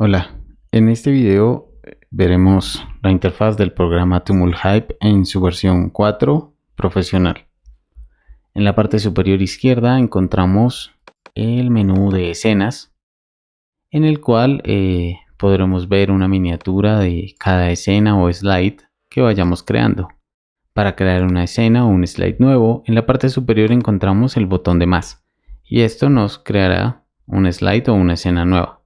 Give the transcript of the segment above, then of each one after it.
Hola, en este video veremos la interfaz del programa Tumulhype en su versión 4 profesional. En la parte superior izquierda encontramos el menú de escenas, en el cual podremos ver una miniatura de cada escena o slide que vayamos creando. Para crear una escena o un slide nuevo, en la parte superior encontramos el botón de más, y esto nos creará un slide o una escena nueva.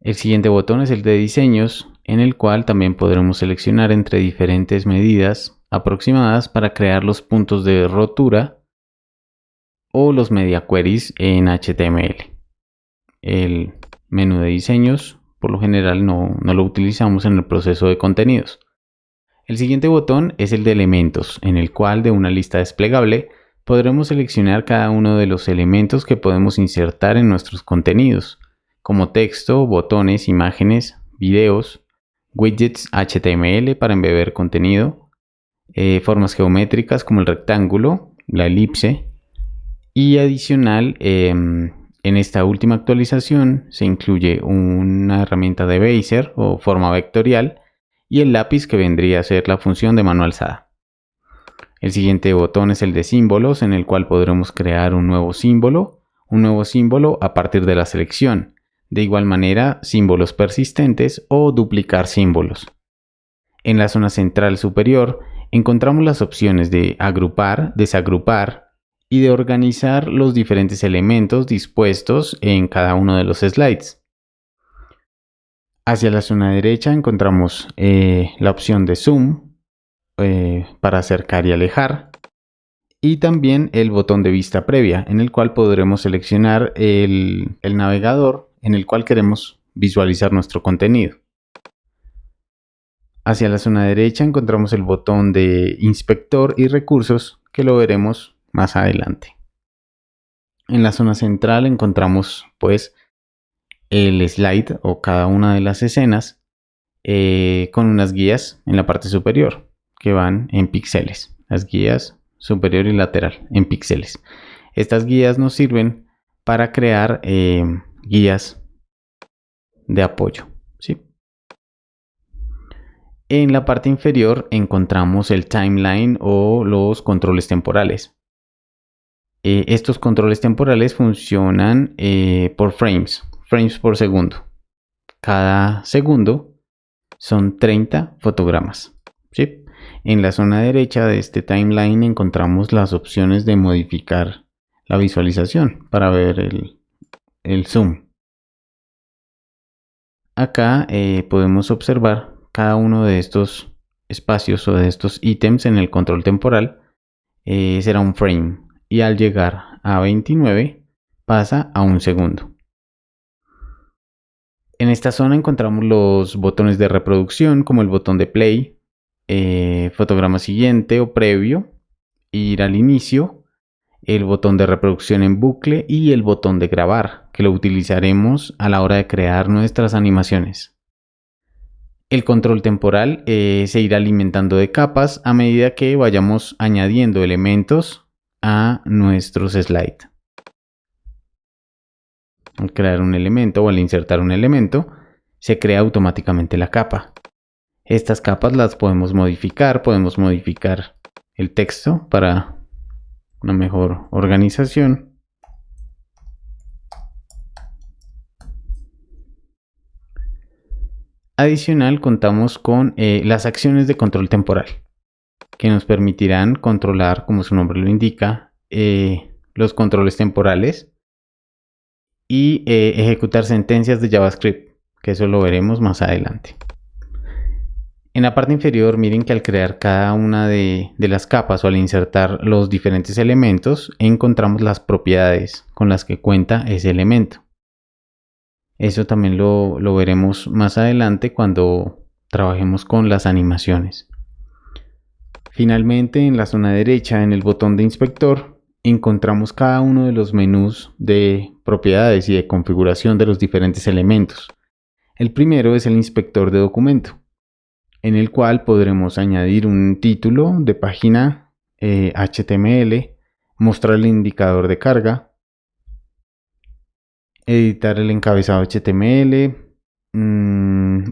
El siguiente botón es el de diseños, en el cual también podremos seleccionar entre diferentes medidas aproximadas para crear los puntos de rotura o los media queries en HTML. El menú de diseños por lo general no lo utilizamos en el proceso de contenidos. El siguiente botón es el de elementos, en el cual de una lista desplegable podremos seleccionar cada uno de los elementos que podemos insertar en nuestros contenidos, como texto, botones, imágenes, videos, widgets HTML para embeber contenido, formas geométricas como el rectángulo, la elipse, y adicional en esta última actualización se incluye una herramienta de Bezier o forma vectorial y el lápiz, que vendría a ser la función de mano alzada. El siguiente botón es el de símbolos, en el cual podremos crear un nuevo símbolo a partir de la selección. De igual manera, símbolos persistentes o duplicar símbolos. En la zona central superior encontramos las opciones de agrupar, desagrupar y de organizar los diferentes elementos dispuestos en cada uno de los slides. Hacia la zona derecha encontramos la opción de zoom para acercar y alejar, y también el botón de vista previa, en el cual podremos seleccionar el navegador en el cual queremos visualizar nuestro contenido. Hacia la zona derecha encontramos el botón de inspector y recursos, que lo veremos más adelante. En la zona central encontramos pues el slide o cada una de las escenas con unas guías en la parte superior que van en píxeles. Las guías superior y lateral en píxeles. Estas guías nos sirven para crear guías de apoyo, ¿sí? En la parte inferior encontramos el timeline o los controles temporales. Estos controles temporales funcionan por frames por segundo. Cada segundo son 30 fotogramas, ¿sí? En la zona derecha de este timeline encontramos las opciones de modificar la visualización para ver el zoom. Acá podemos observar cada uno de estos espacios o de estos ítems en el control temporal. Será un frame, y al llegar a 29 pasa a un segundo. En esta zona encontramos los botones de reproducción, como el botón de play, fotograma siguiente o previo, ir al inicio, el botón de reproducción en bucle y el botón de grabar, que lo utilizaremos a la hora de crear nuestras animaciones. El control temporal se irá alimentando de capas a medida que vayamos añadiendo elementos a nuestros slides. Al crear un elemento o al insertar un elemento, se crea automáticamente la capa. Estas capas las podemos modificar el texto para una mejor organización. Adicional, contamos con las acciones de control temporal, que nos permitirán controlar, como su nombre lo indica, los controles temporales y ejecutar sentencias de JavaScript, que eso lo veremos más adelante. En la parte inferior, miren que al crear cada una de las capas o al insertar los diferentes elementos, encontramos las propiedades con las que cuenta ese elemento. Eso también lo veremos más adelante cuando trabajemos con las animaciones. Finalmente, en la zona derecha, en el botón de inspector, encontramos cada uno de los menús de propiedades y de configuración de los diferentes elementos. El primero es el inspector de documento, en el cual podremos añadir un título de página HTML, mostrar el indicador de carga, editar el encabezado HTML.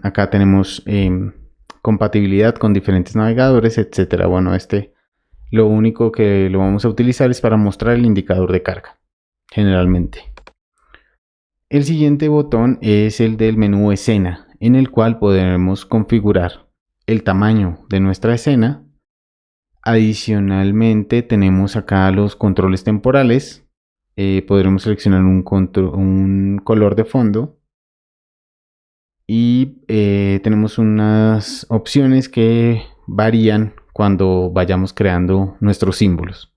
Acá tenemos compatibilidad con diferentes navegadores, etcétera. Bueno, lo único que lo vamos a utilizar es para mostrar el indicador de carga, generalmente. El siguiente botón es el del menú escena, en el cual podremos configurar el tamaño de nuestra escena. Adicionalmente tenemos acá los controles temporales. Podremos seleccionar un color de fondo. Y tenemos unas opciones que varían cuando vayamos creando nuestros símbolos.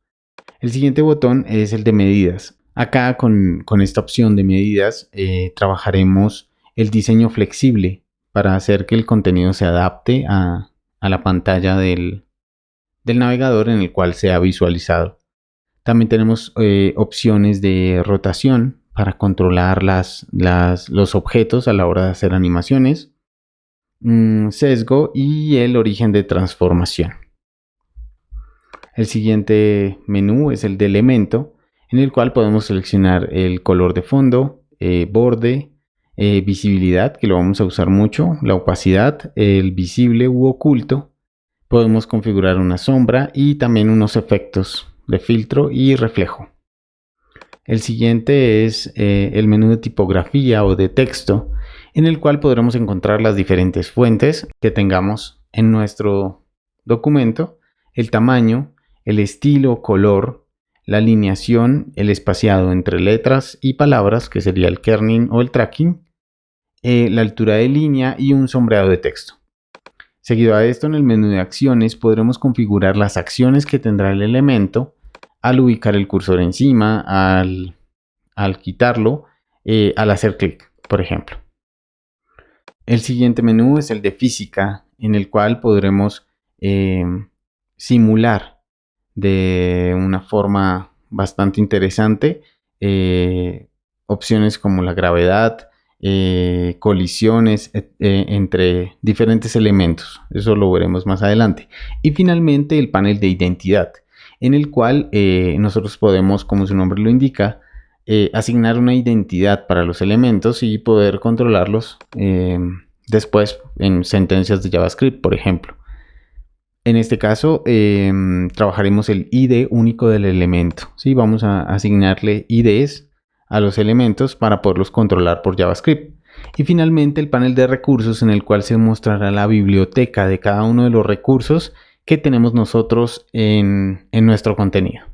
El siguiente botón es el de medidas. Acá con esta opción de medidas trabajaremos el diseño flexible para hacer que el contenido se adapte a la pantalla del navegador en el cual sea visualizado. También tenemos opciones de rotación para controlar los objetos a la hora de hacer animaciones, sesgo y el origen de transformación. El siguiente menú es el de elemento, en el cual podemos seleccionar el color de fondo, borde, visibilidad, que lo vamos a usar mucho, la opacidad, el visible u oculto. Podemos configurar una sombra y también unos efectos de filtro y reflejo. El siguiente es el menú de tipografía o de texto, en el cual podremos encontrar las diferentes fuentes que tengamos en nuestro documento, el tamaño, el estilo, color, la alineación, el espaciado entre letras y palabras, que sería el kerning o el tracking, la altura de línea y un sombreado de texto. Seguido a esto, en el menú de acciones podremos configurar las acciones que tendrá el elemento al ubicar el cursor encima, al quitarlo, al hacer clic, por ejemplo. El siguiente menú es el de física, en el cual podremos simular de una forma bastante interesante opciones como la gravedad, colisiones entre diferentes elementos. Eso lo veremos más adelante. Y finalmente el panel de identidad, en el cual nosotros podemos, como su nombre lo indica, asignar una identidad para los elementos y poder controlarlos después en sentencias de JavaScript, por ejemplo. En este caso trabajaremos el ID único del elemento. ¿Sí? Vamos a asignarle IDs a los elementos para poderlos controlar por JavaScript. Y finalmente el panel de recursos, en el cual se mostrará la biblioteca de cada uno de los recursos que tenemos nosotros en nuestro contenido.